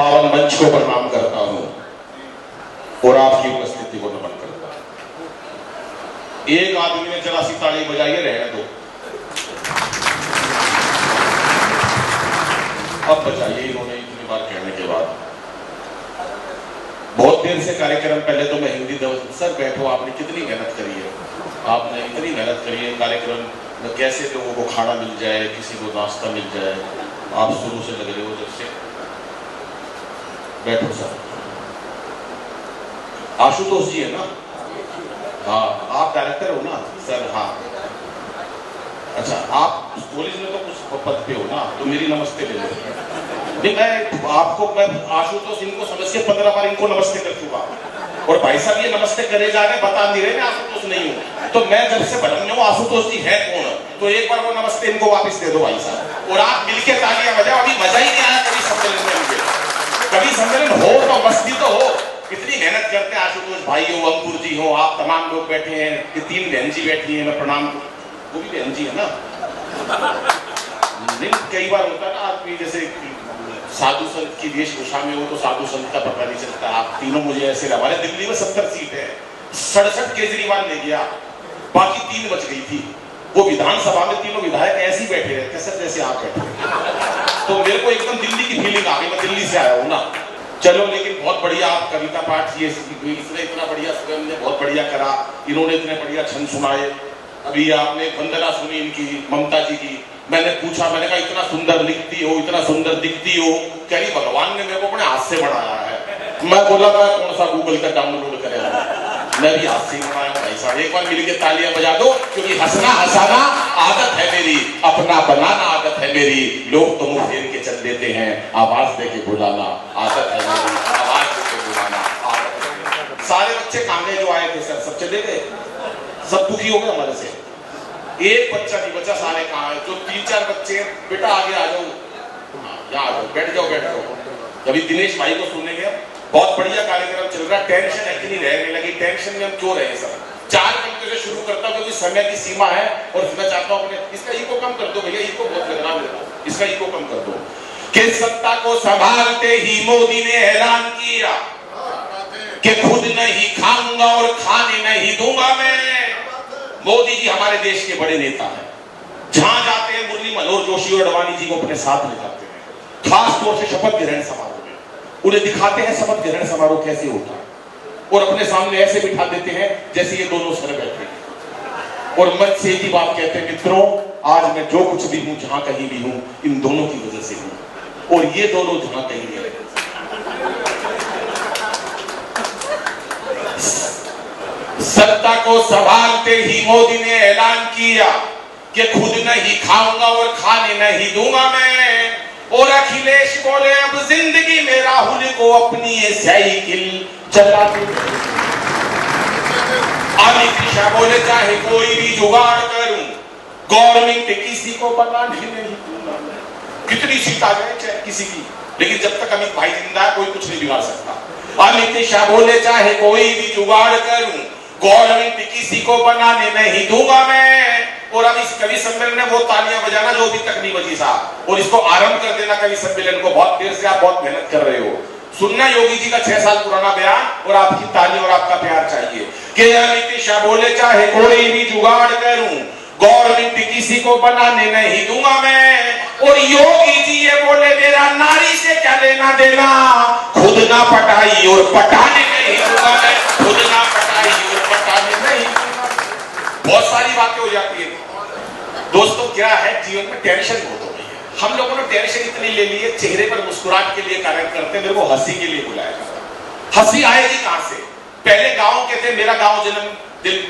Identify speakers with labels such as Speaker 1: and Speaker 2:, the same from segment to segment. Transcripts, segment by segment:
Speaker 1: पावन मंच को प्रणाम करता हूं और आपकी उपस्थिति को नमन करता हूं। एक आदमी ने जरा सी ताली बजाई है, रहने दो, अब बजाइए। इन्होंने इतनी बार कहने के बाद बहुत देर से कार्यक्रम, पहले तो मैं हिंदी सर बैठो, आपने कितनी मेहनत करी है, आपने इतनी मेहनत करी है कार्यक्रम में, कैसे लोगों को खाना मिल जाए, किसी को नाश्ता मिल जाए, आप शुरू से लग रहे हो जब से। बैठो सर। आशुतोष जी है ना? हाँ, आप डायरेक्टर हो ना सर? हाँ, अच्छा, आप कॉलेज में तो कुछ पद पे हो ना, तो मेरी नमस्ते ले लो। नहीं, मैं आशुतोष इनको समझ के 15 बार इनको नमस्ते कर चुका, और भाई साहब ये नमस्ते करे जा रहे, बता नहीं रहे मैं आशुतोष नहीं हूँ। तो मैं जब से भरम में हूँ आशुतोष जी है कौन, तो एक बार वो नमस्ते इनको वापस दे दो भाई साहब, और आप मिलके तालियां बजाओ। अभी मजा ही नहीं आया कभी सम्मेलन में मुझे, कभी सम्मेलन हो तो मस्ती तो हो। कितनी मेहनत करते हैं आशुतोष भाई हो, अंकुर जी हो, आप तमाम लोग बैठे हैं, ये 3 बहन जी बैठी है, मैं प्रणाम, वो भी बहन जी है ना? नहीं, कई बार होता है ना आदमी जैसे साधु संत की वेशभूषा में हो तो साधु संत का पता नहीं चलता। आप तीनों मुझे ऐसे, हमारे दिल्ली में 70 सीट है, 67 केजरीवाल ले गया, बाकी 3 बच गई थी। वो विधानसभा में तीनों विधायक ऐसे ही बैठे रहते सर जैसे आप बैठे, तो मेरे को एकदम दिल्ली की फीलिंग आ गई, मैं दिल्ली से आया हूँ ना। चलो, लेकिन बहुत बढ़िया आप कविता पाठ, ये इसने इतना बढ़िया स्वयं ने बहुत बढ़िया करा, इन्होंने इतने बढ़िया छंद सुनाए। अभी आपने वंदना सुनी इनकी, ममता जी की, मैंने पूछा, मैंने कहा इतना सुंदर लिखती हो, इतना सुंदर दिखती हो, कह रही भगवान ने मेरे को अपने हाथ से बनाया है। मैं बोला मैं कौन सा गूगल का डाउनलोड करेगा, मैं भी हाथ से ही बनाया हूँ भाई साहब। एक बार मिलके तालियां बजा दो, क्योंकि हंसना हंसाना आदत है मेरी, अपना बनाना आदत है मेरी। लोग तो मुंह फेर के चल देते हैं, आवाज दे के बुलाना आदत है मेरी, आवाज दे के बुलाना आदत है मेरी। सारे बच्चे कहाँ गए जो आए थे सर? सब चले गए, सब दुखी हो गए हमारे से, एक बच्चा नहीं बचा, सारे कहाँ है? जो 3-4 बच्चे, बेटा आगे आ जाओ, यहाँ आ जाओ, बैठ जाओ बैठ जाओ। अभी दिनेश भाई को सुनेंगे, बहुत बढ़िया कार्यक्रम चल रहा है। टेंशन है कि नहीं रहने लगी, टेंशन में हम क्यों रहे सर? 4 घंटे से शुरू करता हूँ क्योंकि समय की सीमा है, और मैं चाहता हूँ अपने, इसका इको कम कर दो भैया, इको बहुत लग रहा है, इसका इको कम कर दो। कि सत्ता को संभालते ही मोदी ने ऐलान किया कि खुद नहीं खाऊंगा और खाने नहीं दूंगा मैं। मोदी जी हमारे देश के बड़े नेता हैं, जहां जाते हैं मुरली मनोहर जोशी और अडवाणी जी को अपने साथ ले जाते हैं, खास तौर से शपथ ग्रहण समारोह में उन्हें दिखाते हैं शपथ ग्रहण समारोह कैसे होता है, और अपने सामने ऐसे बिठा देते हैं जैसे ये दोनों सर बैठे हैं, और मन से एक ही बात कहते हैं, मित्रों आज मैं जो कुछ भी हूं, जहां कहीं भी हूं, इन दोनों की वजह से हूं, और ये दोनों जहां कहीं भी रहे। सत्ता को संभालते ही मोदी ने ऐलान किया कि खुद नहीं खाऊंगा और खाने नहीं दूंगा मैं। और अखिलेश बोले अब जिंदगी में राहुल को अपनी ये साइकिल चला दे। अमित शाह बोले चाहे कोई भी जुगाड़ करूं, गवर्नमेंट किसी को बनाने नहीं दूंगा मैं। कितनी सीट आ जाए चाहे किसी की, लेकिन जब तक अमित भाई जिंदा है कोई कुछ नहीं बिगाड़ सकता। अमित शाह बोले चाहे कोई भी जुगाड़ करूं, गवर्नमेंट किसी को बनाने नहीं दूंगा मैं। और अब इस कवि सम्मेलन में वो तालियां बजाना जो अभी तक नहीं बजी साहब, और इसको आरंभ कर देना कवि सम्मेलन को। बहुत देर से आप बहुत मेहनत कर रहे हो, सुनना योगी जी का 6 साल पुराना बयान, और आपकी ताली और आपका प्यार चाहिए। कि अमित शाह बोले चाहे कोई भी जुगाड़ करूं, गवर्नमेंट किसी को बनाने नहीं दूंगा मैं। और योगी जी ये बोले मेरा नारी से क्या लेना देना, खुद ना पटाई और पटाने नहीं दूंगा मैं, खुद ना पटाई और पटाने नहीं। बहुत सारी बातें हो जाती है दोस्तों। क्या है, जीवन में टेंशन बहुत हो गई है, हम लोगों ने टेंशन इतनी ले ली है, चेहरे पर मुस्कुराहट के लिए कार्य करते हैं, मेरे को हंसी के लिए बुलाया जाता। हंसी आएगी कहां से? पहले गांव के थे, मेरा गांव जन्म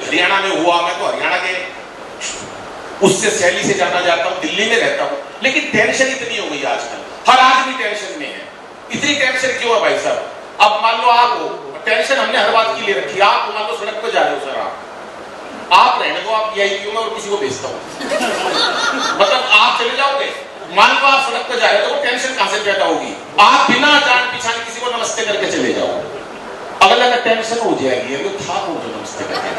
Speaker 1: हरियाणा में हुआ, मैं तो हरियाणा के उससे शैली से जाना जाता हूं, दिल्ली में रहता हूं, लेकिन टेंशन इतनी हो गई आजकल, हर आदमी टेंशन में है। इतनी टेंशन क्यों है भाई साहब? अब मान लो आप हो, टेंशन हमने हर बात की ले रखी है। आप मान लो सड़क पर जा रहे हो सर, आप रहने दो, आप यही क्यों, मैं और किसी को भेजता हूं मतलब आप चले जाओगे, मान लो आप सड़क पर जा रहे हो, तो टेंशन कहां से पैदा होगी? आप बिना जान पहचान किसी को नमस्ते करके चले जाओ, अगर लगा टेंशन हो जाएगी, अभी था वो जो नमस्ते करके।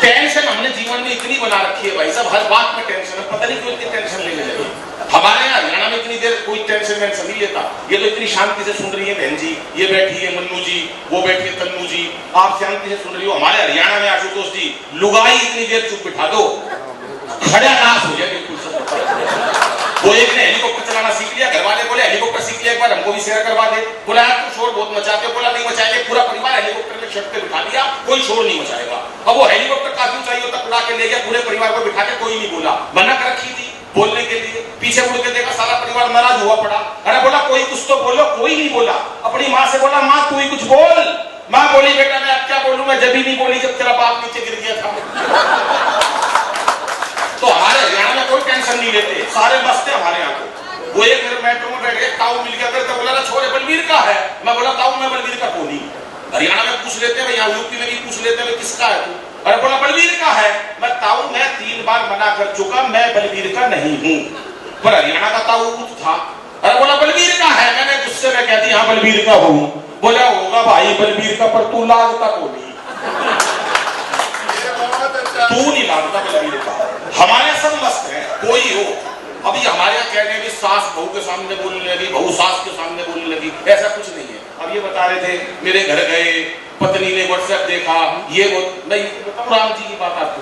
Speaker 1: टेंशन हमने जीवन में इतनी बना रखी है भाई साहब, हर बात में टेंशन है, पता नहीं क्यों इतनी टेंशन लेने लगे। हमारे यहाँ हरियाणा में इतनी देर कोई टेंशन वेंशन नहीं लेता, ये तो इतनी शांति से सुन रही है बहन जी, ये बैठी है मन्नू जी, वो बैठी है तन्नू जी, आप शांति से सुन रही हो। हमारे हरियाणा में आशुतोष जी लुगाई इतनी देर चुप बिठा दो, खड़ा नाश हो जाए। वो एक ने हेलीकॉप्टर चलाना सीख लिया, घर वाले बोले हेलीकॉप्टर सीख लिया एक बार, हमको भी शेयर करवा दे। बोला यार तू शोर बहुत मचाते हो, बोला नहीं मचाएंगे, पूरा परिवार हेलीकॉप्टर में छत पे बिठा दिया, कोई शोर नहीं मचाएगा। अब वो हेलीकॉप्टर काफी ऊंचाई होता उड़ा के ले गया, पूरे परिवार को बिठा के, कोई नहीं बोला, मना कर रखी थी बोलने के लिए। पीछे मुड़ के देखा सारा परिवार नाराज हुआ पड़ा। अरे बोला कोई कुछ तो बोलो, कोई नहीं बोला। अपनी माँ से बोला माँ तू ही कुछ बोल। माँ बोली बेटा मैं अब क्या बोलूं, मैं जब भी नहीं बोली जब तेरा बाप नीचे गिर गया था। तो हमारे हरियाणा में कोई टेंशन नहीं लेते, सारे मस्त है हमारे यहाँ को। वो एक मेट्रो में बैठ गए, ताऊ मिल गया, तो बोला छोरे बलवीर का है। मैं बोला ताऊ मैं बलवीर का कौन ही। हरियाणा में पूछ लेते हैं, यहाँ यूपी में भी पूछ लेते हैं किसका है तू। अरे बोला बलवीर का है। मैं ताऊ मैं 3 बार मना कर चुका, मैं बलवीर का नहीं हूँ। पर हरियाणा का ताऊ था। अरे बोला बलवीर का है। मैंने गुस्से में कह दी हाँ बलवीर का हूँ। बोला होगा भाई बलवीर का, पर तू लागता को नहीं, तू नहीं लागता बलवीर का। हमारे सब मस्त है, कोई हो। अभी हमारे यहाँ कहने भी सास बहू के सामने बोलने लगी, बहू सास के सामने बोलने लगी, ऐसा कुछ नहीं है। अब ये बता रहे थे मेरे घर गए, पत्नी ने व्हाट्सएप देखा, ये वो नहीं बताऊं राम जी की बात आपको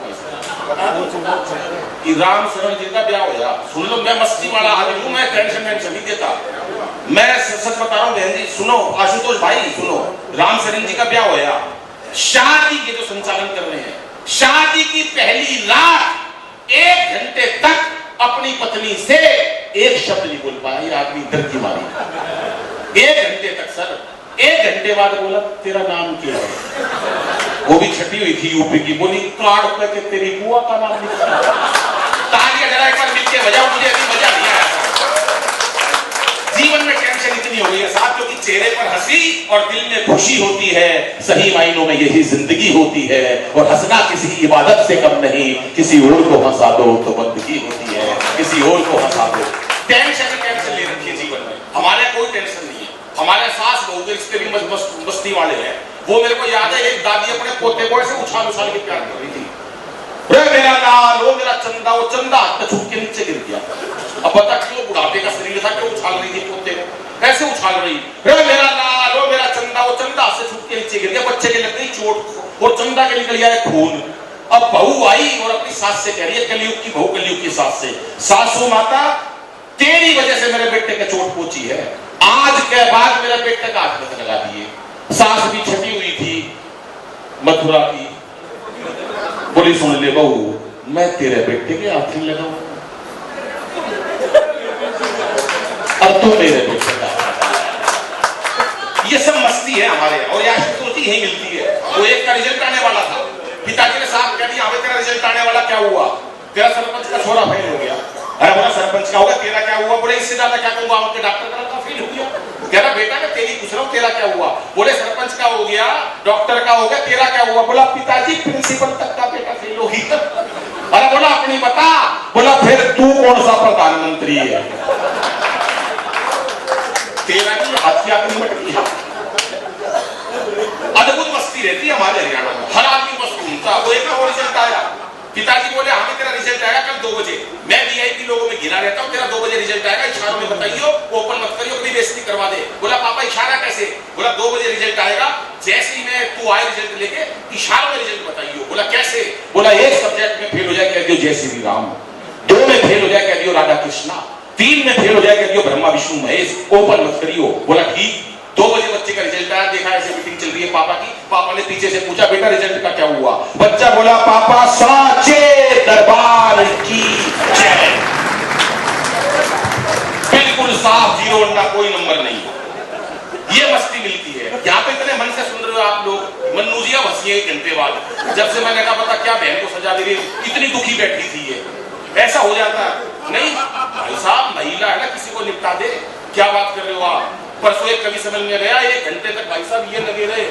Speaker 1: कि राम शरण जी का ब्याह होया। सुन लो मैं मस्ती वाला आदमी हूं, मैं टेंशन वेंशन नहीं देता। मैं सच बता रहा हूँ बहन जी, सुनो आशुतोष भाई सुनो, राम शरण जी का ब्याह होया। शादी के जो संचालन कर रहे हैं, शादी की पहली रात 1 घंटे तक अपनी पत्नी से एक शब्द नहीं बोल पाया। ये आदमी डर की मारी 1 घंटे तक सर। 1 घंटे बाद बोला तेरा नाम क्या है। वो भी छठी हुई थी यूपी की, बोली कार्ड पे के तेरी बुआ का नाम लिखा। तालियां जरा एक बार मिलके बजाओ, मुझे अभी मजा नहीं आया। जीवन में टेंशन इतनी हो गई है साहब, क्योंकि चेहरे पर हंसी और दिल में खुशी होती है, सही मायनों में यही जिंदगी होती है। और हंसना किसी इबादत से कम नहीं, किसी और को हंसा दो तो बंदगी होती है, किसी और को हंसा दो। टेंशन ले रखी है जीवन में, हमारे कोई टेंशन नहीं है। हमारे सास बहू के रिश्ते भी मस्ती वाले हैं। वो मेरे को याद है एक दादी अपने पोते को ऐसे उछाल उछाल के प्यार कर रही थी। मेरा लाल वो मेरा चंदा, वो चंदा छूट के नीचे गिर गया। अब बता क्यों, बुढ़ापे का शरीर था, क्यों उछाल रही थी पोते को, कैसे उछाल रही। मेरा लाल वो मेरा चंदा, वो चंदा से छूट के नीचे गिर गया। बच्चे के लग गई चोट और चंदा के निकल गया खून। अब बहू आई और अपनी सास से कह रही है, कलयुग की बहू कलयुग की सास से, सासू माता तेरी वजह से मेरे बेटे को चोट पहुंची है, आज के बाद मेरे बेटे का हाथ लगा दिए। सास भी छठी हुई थी मथुरा की, बोली सुन ले बहू मैं तेरे बेटे के हाथ नहीं लगाऊं और तू मेरे बेटे का। ये सब मस्ती है हमारे यहाँ, और यहाँ सोची यही मिलती है। वो एक का रिजल्ट आने वाला था, पिताजी ने साहब कह दिया तेरा रिजल्ट आने वाला, क्या हुआ, तेरा सरपंच का छोरा फेल हो गया। अरे बोला सरपंच का होगा, तेरा क्या हुआ। बोले इससे ज्यादा क्या कहूंगा, उनके डॉक्टर का फेल हो गया। कह रहा बेटा मैं तेरी पूछ रहा हूँ तेरा क्या हुआ। बोले सरपंच का हो गया, डॉक्टर का हो गया, तेरा क्या हुआ। बोला पिताजी प्रिंसिपल तक का बेटा फेल हो गया। अरे बोला अपनी बता। बोला फिर तू कौन सा प्रधानमंत्री है, तेरा भी हत्या की मटकी है। अद्भुत मस्ती रहती है हमारे हरियाणा में, हर आदमी मस्त घूमता। वो एक और रिजल्ट आया, पिताजी बोले हमें तेरा रिजल्ट आएगा कल 2 बजे। मैं वीआईपी लोगों में घिरा रहता हूँ, तेरा 2 बजे रिजल्ट आएगा, इशारों में बताइयो, ओपन मत करियो, कभी बेइज्जती करवा दे। बोला पापा इशारा कैसे। बोला 2 बजे रिजल्ट आएगा, जैसे ही मैं तू आए रिजल्ट लेके इशारों में रिजल्ट बताइयो। बोला कैसे। बोला एक सब्जेक्ट में फेल हो जाए कह दियो जय श्री राम, 2 में फेल हो जाए कह दियो राधा कृष्णा, 3 में फेल हो जाए कह दियो ब्रह्मा विष्णु महेश, ओपन मत करियो। बोला ठीक। 2 बजे बच्चे का रिजल्ट आया, देखा ऐसे मीटिंग चल रही है पापा की। पापा ने पीछे से पूछा बेटा रिजल्ट का क्या हुआ। बच्चा बोला पापा साचे दरबार की जय। बिल्कुल साफ 0 अंडा, कोई नंबर नहीं। ये मस्ती मिलती है यहाँ पे। इतने मन से सुन रहे हो आप लोग, मन्नूजिया हंसी 1 घंटे बाद। जब से मैंने कहा पता क्या बहन को सजा दे रही, इतनी दुखी बैठी थी ये, ऐसा हो जाता नहीं भाई साहब, महिला है ना, किसी को निपटा दे। क्या बात कर रहे हो आप। परसों एक कवि समझ में गया, 1 घंटे तक भाई साहब ये लगे रहे,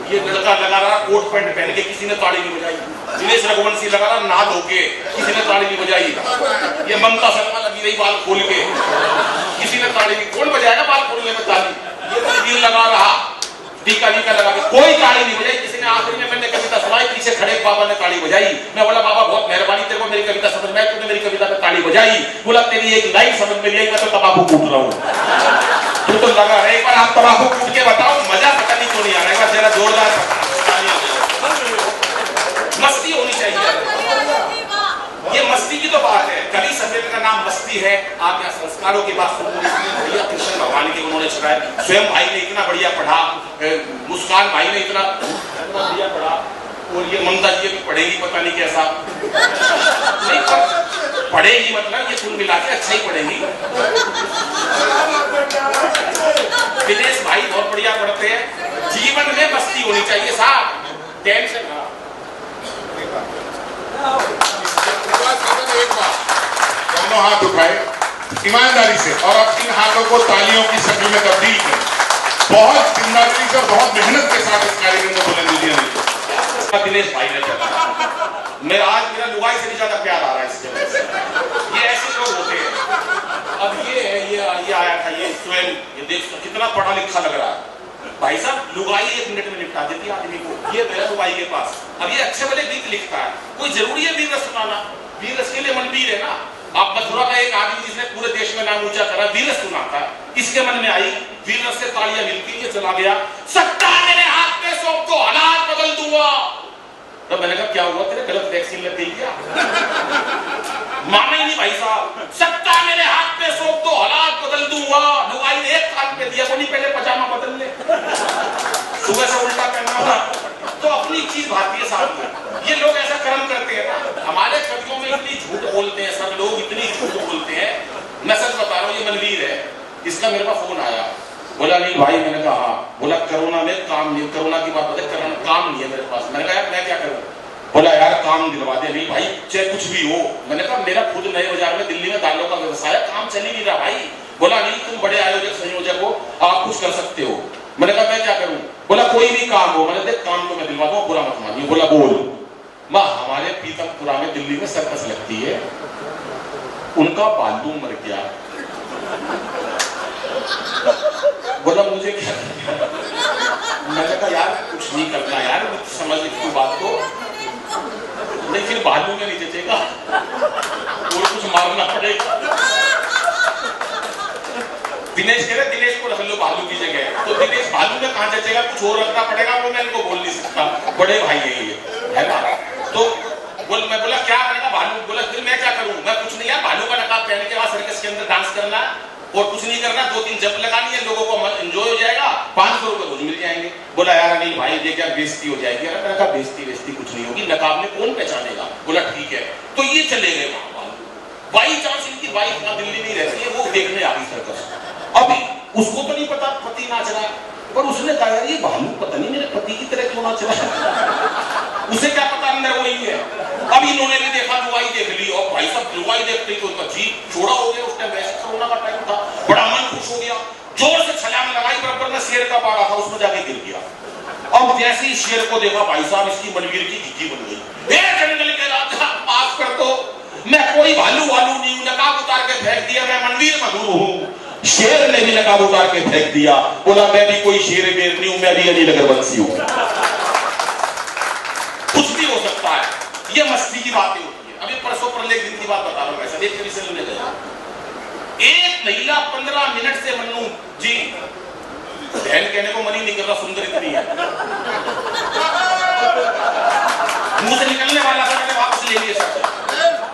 Speaker 1: ये लड़का लगा रहा कोट पैंट पहन के, किसी ने ताली नहीं बजाई। दिनेश रघुवंशी लगा रहा नहा धो के, किसी ने ताली नहीं बजाई। ये ममता शर्मा लगी रही बाल खोल के, किसी ने ताली नहीं। कौन बजाएगा बाल खोलने में ताली। ये तस्वीर लगा रहा टीका वीका लगा के, कोई ताली नहीं बजाई। किसी ने आखिरी में मैंने कविता सुनाई, पीछे खड़े बाबा ने ताली बजाई। मैं बोला बाबा बहुत मेहरबानी, तेरे को मेरी कविता समझ में आई, तूने मेरी कविता में ताली बजाई। बोला तेरी एक लाइन समझ में आई, मैं तो तंबाकू कूट रहा हूँ। तू तो लगा रहा है, एक बार आप तंबाकू कूट के बताओ, मजा पता नहीं क्यों नहीं आ रहा है। एक बार जरा जोरदार मस्ती होनी चाहिए। ये मस्ती की तो बात है। कवि सम्मेलन का नाम मस्ती है। आप यहाँ संस्कारों की बात सुन भैया, कृष्ण भगवान की उन्होंने छुड़ाया। स्वयं भाई ने इतना बढ़िया पढ़ा, मुस्कान भाई ने इतना बढ़िया पढ़ा, और ये ममता जी भी पढ़ेगी पता नहीं कैसा। नहीं पर पढ़ेगी मतलब ये कुल मिला के अच्छा ही पढ़ेगी। दिनेश भाई बहुत बढ़िया पढ़ते हैं। जीवन में मस्ती होनी चाहिए साहब, टेंशन ना।
Speaker 2: एक बार दोनों हाथ उठाए ईमानदारी से और अब इन हाथों को तालियों की शक्ल में तब्दील करें। बहुत ईमानदारी से और बहुत मेहनत के साथ इस कार्यक्रम को बुलंदी दी।
Speaker 1: दिनेश भाई ने मेरा लुगाई से भी ज्यादा प्यार आ रहा है इस जगह से। ये ऐसे लोग होते हैं। अब ये आया था, ये स्वयं ये देख कितना पढ़ा लिखा लग रहा है भाई साहब। लुगाई 1 मिनट में निपटा देती है आदमी को। ये मेरा लुगाई के पास अब ये अच्छे वाले गीत लिखता है। कोई जरूरी है वीर रस सुनाना? वीर रस के लिए मनवीर है ना। आप मथुरा का एक आदमी जिसने पूरे देश में नाम ऊंचा करा, वीर रस सुनाता है। इसके मन में आई, वीर रस से तालियां मिलती, ये चला गया। सत्ता मेरे हाथ में सौंप दो, हालात बदल दूंगा। तो मैंने कहा क्या हुआ, तेरे गलत वैक्सीन लग गई क्या? माना ही नहीं भाई साहब। सत्ता मेरे हाथ में सौंप दो, हालात बदल दूंगा। लुगाई ने एक कान पे दिया, बोली पहले पजामा बदल ले। सुबह से उल्टा पहना था। तो अपनी चीज भाती है साथ में। ये लोग ऐसा कर्म करते हैं ना। हमारे कवियों में इतनी झूठ बोलते हैं सब लोग, इतनी झूठ बोलते हैं। मैं सच बता रहा हूँ, ये मनवीर है, इसका मेरे पास फोन आया। बोला नहीं भाई, मैंने कहा हाँ। बोला कोरोना में काम नहीं, कोरोना की बात बता, काम नहीं है मेरे पास। मैंने कहा यार मैं क्या करूँ? बोला यार काम दिलवा दे। नहीं भाई चाहे कुछ भी हो। मैंने कहा मेरा खुद नए बाजार में दिल्ली में दालों का व्यवसाय, काम चल ही नहीं रहा भाई। बोला नहीं तुम बड़े आयोजक संयोजक हो, आप कुछ कर सकते हो। मैंने कहा मैं क्या करूं? बोला कोई भी काम हो। मैंने देख काम तो मैं दिलवा दूं, बुरा मत मानिए। बोला बोल। माँ हमारे पीतमपुरा में दिल्ली में सर्कस लगती है, उनका बालू मर गया। बोला मुझे क्या? मैंने कहा यार कुछ नहीं करना यार, समझ तू बात को। नहीं फिर बालू में नहीं जचेगा, और कुछ मारना पड़ेगा। दिनेश कह रहे दिनेश को रख लो भालू की जगह। तो दिनेश भालू में कहां जचेगा, कुछ और रखना पड़ेगा, वो मैं इनको बोल नहीं सकता। बड़े भाई है ना। तो मैं बोला क्या करेगा भालू? बोला फिर मैं क्या करूं? मैं कुछ नहीं यार, भालू का नकाब पहनने के बाद सर्कस के अंदर डांस करना और कुछ नहीं करना, 2-3 जंप लगानी है, लोगों को एंजॉय हो जाएगा, 500 रुपए रोज मिल जाएंगे। बोला यार नहीं भाई ये क्या बेइज्जती हो जाएगी? मैंने कहा बेइज्जती कुछ नहीं होगी, नकाब में कौन पहचानेगा। बोला ठीक है। तो ये चले गए वहां। बाई चांस इनकी वाइफ ना दिल्ली नहीं रहती है, वो देखने आ गई सर्कस। अभी उसको तो नहीं पता पति नाच रहा है, पर उसने कहा यार ये भालू पता नहीं मेरे पति की तरह क्यों नाच रहा है। उसे क्या पता अंदर वही है। अब इन्होंने भी देखा, लुगाई देख ली, और भाई साहब लुगाई देखते ही तो उनका जी छोड़ा हो गया। उस टाइम वैसे कोरोना का टाइम था, बड़ा मन खुश हो गया, जोर से छलांग लगाई, बराबर में शेर का बाड़ा था, उसमें जाके गिर गया। अब जैसे ही शेर को देखा भाई साहब, इसकी मनवीर की घिघी बन गई। जंगल के राजा माफ कर दो, मैं कोई भालू नहीं हूं, नकाब उतार के फेंक दिया, मैं मनवीर मधुर हूं। शेर ने भी नकाब उतार के फेंक दिया, बोला मैं भी कोई शेर बेर नहीं हूं, मैं भी अली नगरवंशी हूं। कुछ भी हो सकता है, ये मस्ती की बातें होती है। अभी परसों परले दिन की बात बता रहा हूं। ऐसा एक कभी से गया, एक महिला 15 मिनट से मन्नू जी, बहन कहने को मन ही नहीं कर रहा, सुंदर इतनी है, मुंह से निकलने वाला था, मैंने वापस ले लिया सब।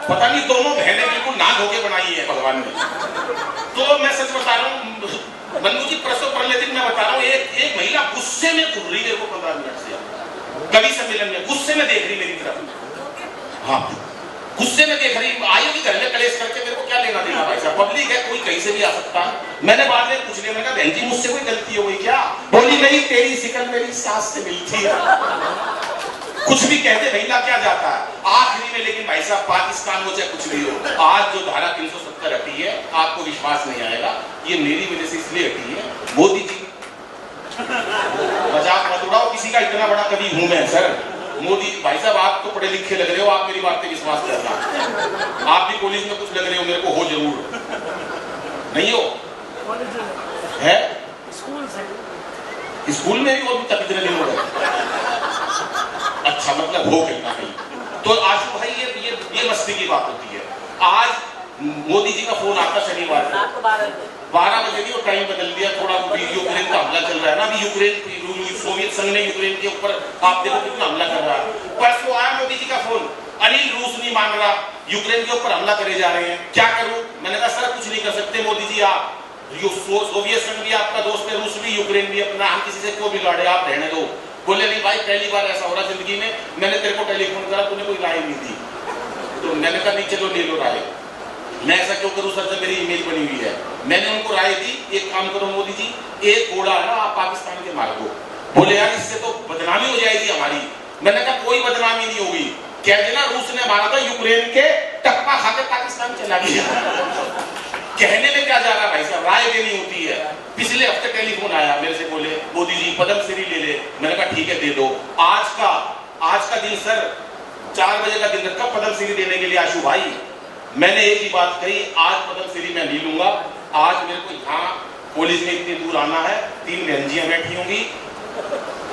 Speaker 1: पता नहीं दोनों बहनें बिल्कुल ना धोके बनाई है भगवान ने। तो मैं सच बता रहा हूँ मन्नू जी, परसों परले दिन मैं बता रहा हूँ, एक महिला गुस्से में घूर रही है, 15 मिनट से कवि सम्मेलन में गुस्से में देख रही मेरी तरफ। हाँ गुस्से में देख रही, आई होगी घर में कलेश करके, मेरे को क्या लेना देना भाई साहब, पब्लिक है, कोई कहीं से भी आ सकता है। मैंने बाद में पूछ लिया, मैंने कहा बहन जी मुझसे कोई गलती हो गई क्या? बोली नहीं, तेरी शिकल मेरी सास से मिलती है। कुछ भी कहते महिला क्या जाता है आखिरी में। लेकिन भाई साहब पाकिस्तान हो चाहे कुछ भी हो, आज जो धारा 370 हटी है, आपको विश्वास नहीं आएगा, ये मेरी वजह से इसलिए हटी है। मोदी जी मजाक मत उड़ाओ, किसी का इतना बड़ा कवि हूं मैं सर। मोदी भाई साहब आप तो पढ़े लिखे लग रहे हो, आप मेरी बात पे विश्वास करना। आप भी कॉलेज में कुछ लग रहे हो, मेरे को हो जरूर नहीं हो है स्कूल से। स्कूल में भी वो तक कितने दिन हो गए। अच्छा मतलब हो कहीं ना कहीं। तो आशु भाई ये मस्ती की बात होती है। आज मोदी जी का फोन आता शनिवार को 12 बजे नहीं, वो टाइम बदल दिया थोड़ा। यूक्रेन का हमला चल रहा है ना अभी, यूक्रेन सोवियत संघ ने यूक्रेन के ऊपर आप देखो कितना हमला कर रहा है। परसों आया मोदी जी का फोन, अनिल रूस नहीं मान रहा, यूक्रेन के ऊपर हमला करे जा रहे हैं, क्या करूं? मैंने कहा सर कुछ नहीं कर सकते मोदी जी, आप सोवियत संघ भी आपका दोस्त है, रूस भी, यूक्रेन भी अपना, हम किसी से क्यों बिगाड़े, आप रहने दो। बोले नहीं भाई पहली बार ऐसा हो रहा जिंदगी में, मैंने तेरे को टेलीफोन करा तूने कोई राय नहीं दी, तो मैंने कहा नहीं चलो ले लो राय। मैं ऐसा क्यों करूं सर, जब मेरी इमेज बनी हुई है। मैंने उनको राय दी, एक काम करो मोदी जी, एक घोड़ा है ना आप पाकिस्तान के मार दो। बोले यार इससे तो बदनामी हो जाएगी हमारी। मैंने कहा कोई बदनामी नहीं होगी, कह देना रूस ने मारा था यूक्रेन के, टप्पा खा के पाकिस्तान चला गया। कहने में क्या जा रहा भाई साहब, राय देनी होती है। पिछले हफ्ते टेलीफोन आया मेरे से, बोले मोदी जी पद्मश्री ले ले। मैंने कहा ठीक है दे दो। आज का दिन सर 4 बजे का दिन रखा पद्मश्री देने के लिए आशु भाई। मैंने एक ही बात कही, आज पद्मश्री मैं नहीं लूंगा। आज मेरे को यहाँ पुलिस में इतनी दूर आना है, 3 बहनजियां बैठी होंगी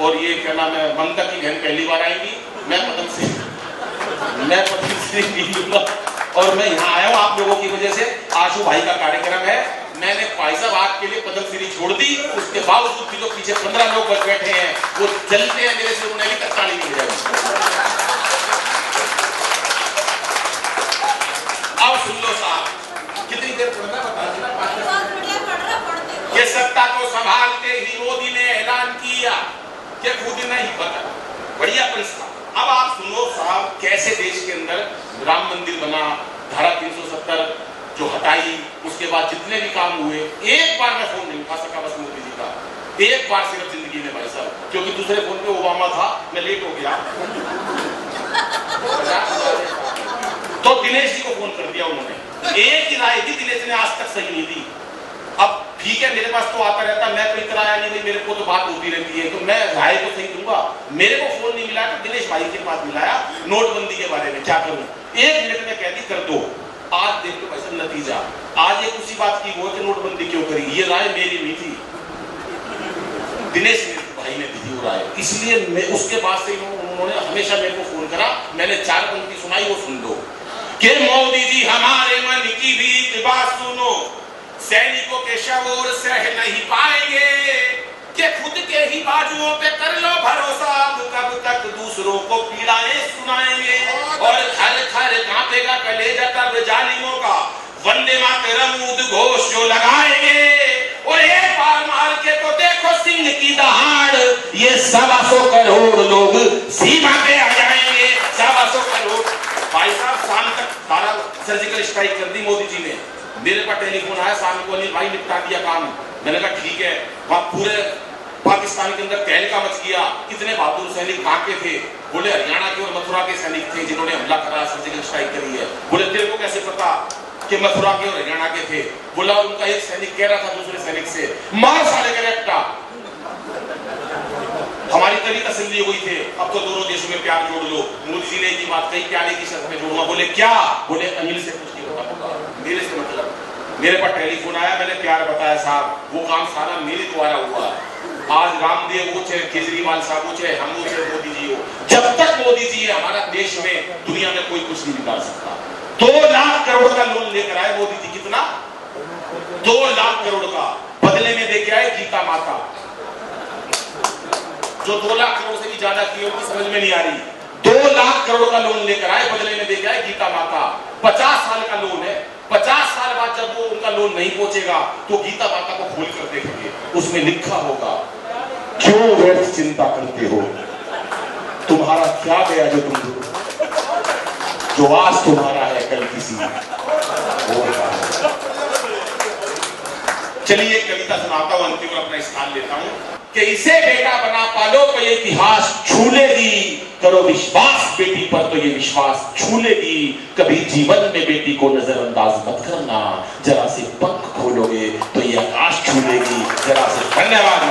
Speaker 1: और ये क्या नाम है ममता की बहन पहली बार आएंगी। मैं पद्मश्री नहीं लूंगा और मैं यहाँ आया हूँ आप लोगों की वजह से। आशु भाई का कार्यक्रम है, मैंने भाई साहब आपके लिए पद्मश्री छोड़ दी, उसके बावजूद भी जो पीछे 15 लोग बैठे हैं वो चलते हैं मेरे से, उन्हें भी तक ताली नहीं बजाई। अब सुन लो साहब, कितनी देर पढ़ना बता देना। ये सत्ता को संभालते ही मोदी ने ऐलान किया कि खुद नहीं पता, बढ़िया प्रश्न। अब आप सुनो साहब, कैसे देश के अंदर राम मंदिर बना, धारा 370 जो हटाई, उसके बाद जितने भी काम हुए, एक बार मैं फोन नहीं उठा सका बस मोदी जी का, एक बार सिर्फ जिंदगी में भाई साहब, क्योंकि दूसरे फोन पे ओबामा था, मैं लेट हो गया। तो दिनेश जी को फोन कर दिया उन्होंने, एक ही राय दी दिनेश ने, आज तक सही नहीं दी। अब ठीक है मेरे पास तो आता रहता, मैं कोई कराया नहीं भाई, मेरे को तो बात होती रहती है, तो मैं राय तो सही दूंगा। मेरे को फोन नहीं मिला तो दिनेश भाई के पास मिलाया, नोटबंदी के बारे में क्या करूं, 1 मिनट में कह दी कर दो। आज देख लो भाई साहब नतीजा, आज एक उसी बात की वो कि नोटबंदी क्यों करी, ये राय मेरी नहीं थी, दिनेश भाई ने दी वो राय। इसलिए मैं उसके बाद से उन्होंने हमेशा मेरे को फोन करा, मैंने 4 पंक्ति सुनाई, वो सुन लो कि मोदी जी हमारे मन की भी एक बात सुनो, सैनिकों के शवोर सह नहीं पाएंगे कि खुद के ही बाजुओं पे कर लो भरोसा, कब तक दूसरों को पीड़ाएं सुनाएंगे और खर खर कांपेगा कलेजा तब जालिमों का, वंदे मातरम उद्घोष जो लगाएंगे और एक बार मार के तो देखो सिंह की दहाड़, ये 125 करोड़ लोग सीमा पे आ जाएंगे, 125 करोड़। भाई साहब शाम तक सारा सर्जिकल स्ट्राइक कर दी मोदी जी ने। मेरे पास टेलीफोन आया शाम को, अनिल भाई निपटा दिया काम। मैंने कहा ठीक है। वहां पूरे पाकिस्तान के अंदर तहलका मच गया, कितने बहादुर सैनिक कहां के थे, बोले हरियाणा के और मथुरा के सैनिक थे जिन्होंने हमला करा, सर्जिकल स्ट्राइक करी है। बोले तेरे को कैसे पता कि मथुरा के और हरियाणा के थे? बोला उनका एक सैनिक कह रहा था दूसरे सैनिक से, मार साले का रट्टा। हमारी तभी तसल्ली हुई थे, अब तो दोनों देशों में प्यार जोड़ लो। मोदी जी ने एक ही बात कही, प्यारे की शर्त में जोड़ूंगा। बोले क्या? बोले अनिल से कुछ नहीं होगा, मेरे से मतलब। मेरे पास टेलीफोन आया, मैंने प्यार बताया साहब, वो काम सारा मेरे द्वारा हुआ। आज रामदेव हो चाहे केजरीवाल साहब हो चाहे हम हो चाहे मोदी जी हो, जब तक मोदी जी है हमारा देश में दुनिया में कोई कुछ नहीं निकाल सकता। 2 लाख करोड़ का लोन लेकर आए मोदी जी, कितना? 2 लाख करोड़ का, बदले में देके आए गीता माता, जो 2 लाख करोड़ से भी ज्यादा की उनकी समझ में नहीं आ रही। 2 लाख करोड़ का लोन लेकर आए, बदले में देके आए गीता माता। 50 साल का लोन है, 50 साल बाद जब वो उनका लोन नहीं पहुंचेगा तो गीता माता को खोल कर देखेंगे, उसमें लिखा होगा क्यों व्यर्थ चिंता करते हो, तुम्हारा क्या गया जो तुम, जो आज तुम्हारा है कल किसी और का है। चलिए एक कविता सुनाता हूं, अंतिम और अपना स्थान लेता हूं कि इसे बेटा बना पालो तो ये इतिहास छू लेगी, करो विश्वास बेटी पर तो ये विश्वास छू लेगी, कभी जीवन में बेटी को नजरअंदाज मत करना, जरा से पंख खोलोगे तो ये आकाश छू लेगी, जरा से। धन्यवाद।